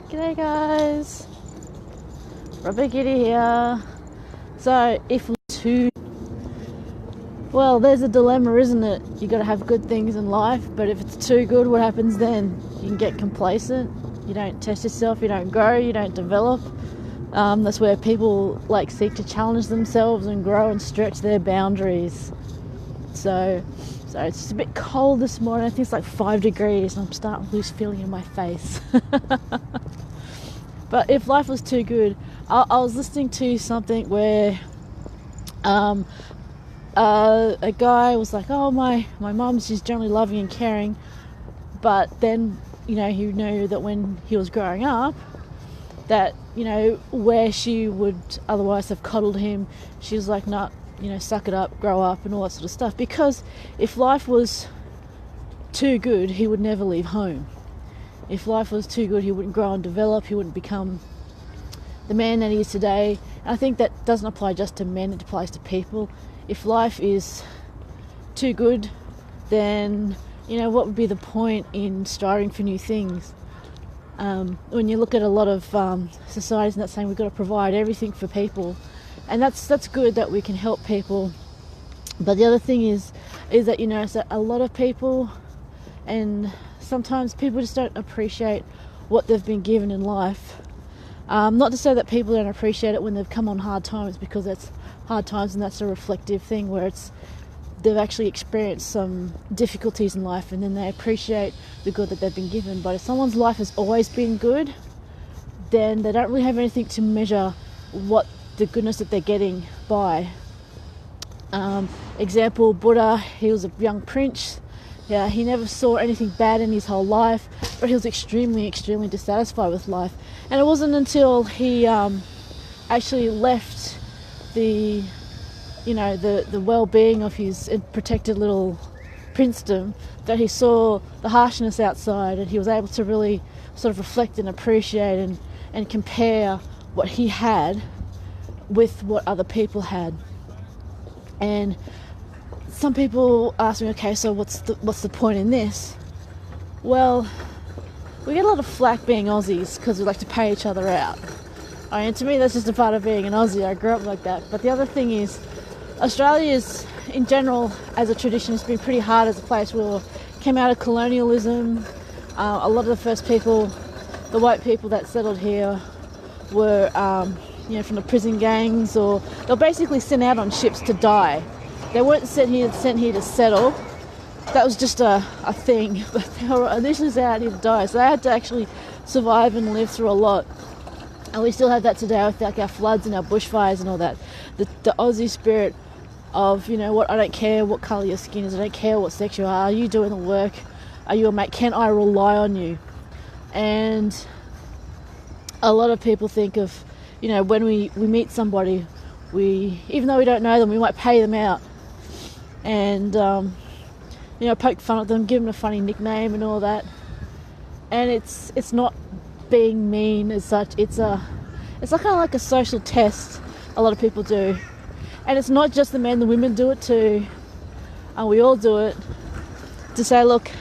G'day guys, Rubber Kitty here. So if too well, there's a dilemma, isn't it? You got to have good things in life, but if it's too good, what happens then? You can get complacent. You don't test yourself, you don't grow, you don't develop. That's where people seek to challenge themselves and grow and stretch their boundaries. So it's just a bit cold this morning. I think it's like 5 degrees and I'm starting to lose feeling in my face. But if life was too good, I was listening to something where a guy was like, oh, my mum's just generally loving and caring, but then, he knew that when he was growing up, that, where she would otherwise have coddled him, she was like, nah, suck it up, grow up and all that sort of stuff, because if life was too good, he would never leave home. If life was too good, he wouldn't grow and develop, he wouldn't become the man that he is today. And I think that doesn't apply just to men, it applies to people. If life is too good, then, what would be the point in striving for new things? When you look at a lot of societies and that's saying we've got to provide everything for people, and that's good that we can help people. But the other thing is that, it's that a lot of people, and sometimes people just don't appreciate what they've been given in life. Not to say that people don't appreciate it when they've come on hard times, because that's hard times and that's a reflective thing where they've actually experienced some difficulties in life and then they appreciate the good that they've been given. But if someone's life has always been good, then they don't really have anything to measure what the goodness that they're getting by. Example, Buddha, he was a young prince. Yeah, he never saw anything bad in his whole life, but he was extremely, extremely dissatisfied with life. And it wasn't until he actually left the well-being of his protected little princedom that he saw the harshness outside, and he was able to really sort of reflect and appreciate and compare what he had with what other people had. And some people ask me, okay, so what's the point in this? Well, we get a lot of flack being Aussies because we like to pay each other out. I mean, to me, that's just a part of being an Aussie. I grew up like that. But the other thing is, Australia is, in general, as a tradition, has been pretty hard as a place where came out of colonialism. A lot of the first people, the white people that settled here, were, from the prison gangs, or they were basically sent out on ships to die. They weren't sent here to settle. That was just a thing. But they were initially sent out here to die. So they had to actually survive and live through a lot. And we still have that today with our floods and our bushfires and all that. The Aussie spirit of, what, I don't care what colour your skin is, I don't care what sex you are you doing the work? Are you a mate? Can I rely on you? And a lot of people think of, when we meet somebody, even though we don't know them, we might pay them out. And, poke fun at them, give them a funny nickname and all that. And it's not being mean as such. It's kind of like a social test a lot of people do. And it's not just the men, the women do it too. And we all do it. To say, look,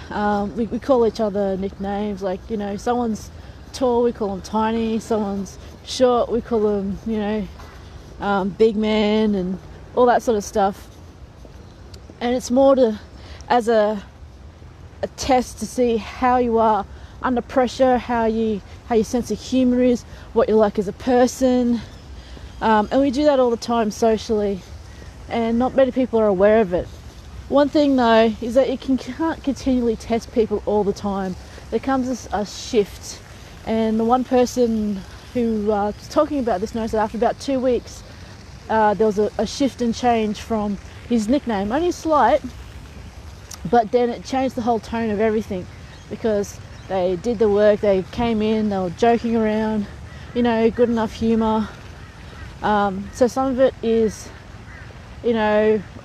we call each other nicknames. Like, someone's tall, we call them tiny. Someone's short, we call them, big man and all that sort of stuff. And it's more as a test to see how you are under pressure, how your sense of humour is, what you're like as a person. And we do that all the time socially, and not many people are aware of it. One thing though is that you can't continually test people all the time. There comes a shift, and the one person who was talking about this knows that after about 2 weeks there was a shift and change from his nickname, only slight, but then it changed the whole tone of everything, because they did the work, they came in, they were joking around, good enough humour. So some of it is,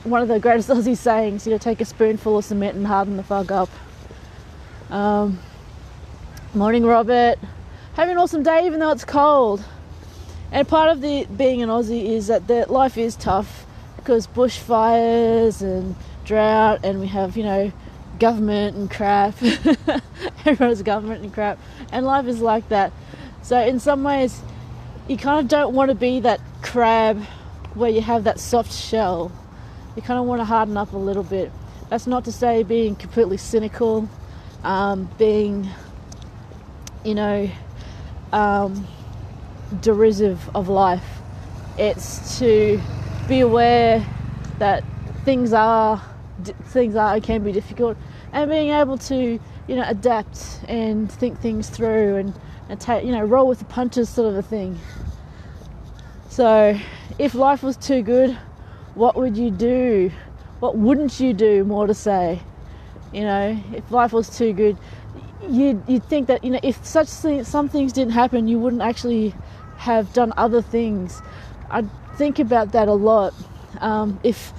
one of the greatest Aussie sayings, take a spoonful of cement and harden the fuck up. Morning, Robert. Having an awesome day even though it's cold. And part of being an Aussie is that life is tough, because bushfires and drought, and we have, government and crap. Everyone's government and crap. And life is like that. So in some ways, you kind of don't want to be that crab where you have that soft shell. You kind of want to harden up a little bit. That's not to say being completely cynical, being, derisive of life. It's to be aware that things can be difficult, and being able to adapt and think things through and take roll with the punches, sort of a thing. So if life was too good, what would you do? What wouldn't you do, more to say? If life was too good, you'd think that if some things didn't happen, you wouldn't actually have done other things. I think about that a lot. If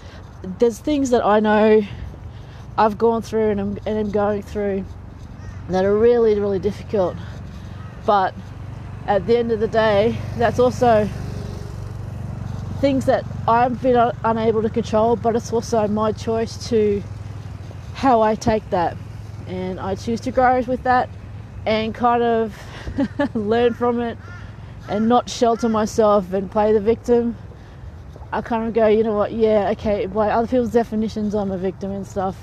there's things that I know I've gone through and I'm going through that are really, really difficult, but at the end of the day, that's also things that I've been unable to control, but it's also my choice to how I take that, and I choose to grow with that and kind of learn from it and not shelter myself and play the victim. I kind of go, you know what, yeah, okay, by other people's definitions I'm a victim and stuff,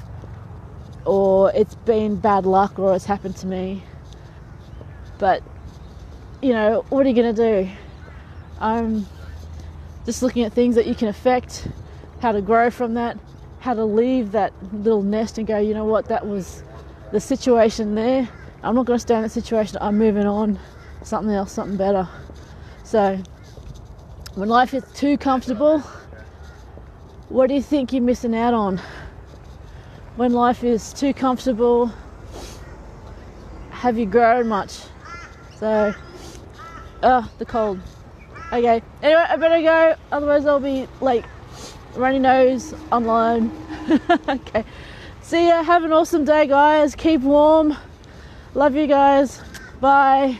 or it's been bad luck, or it's happened to me, but what are you going to do? I'm just looking at things that you can affect, how to grow from that, how to leave that little nest and go, you know what, that was the situation there. I'm not going to stay in that situation. I'm moving on, something else, something better. So when life is too comfortable, what do you think you're missing out on? When life is too comfortable, have you grown much? So, the cold. Okay, anyway, I better go, otherwise I'll be like runny nose online. Okay, see ya, have an awesome day, guys. Keep warm. Love you guys. Bye.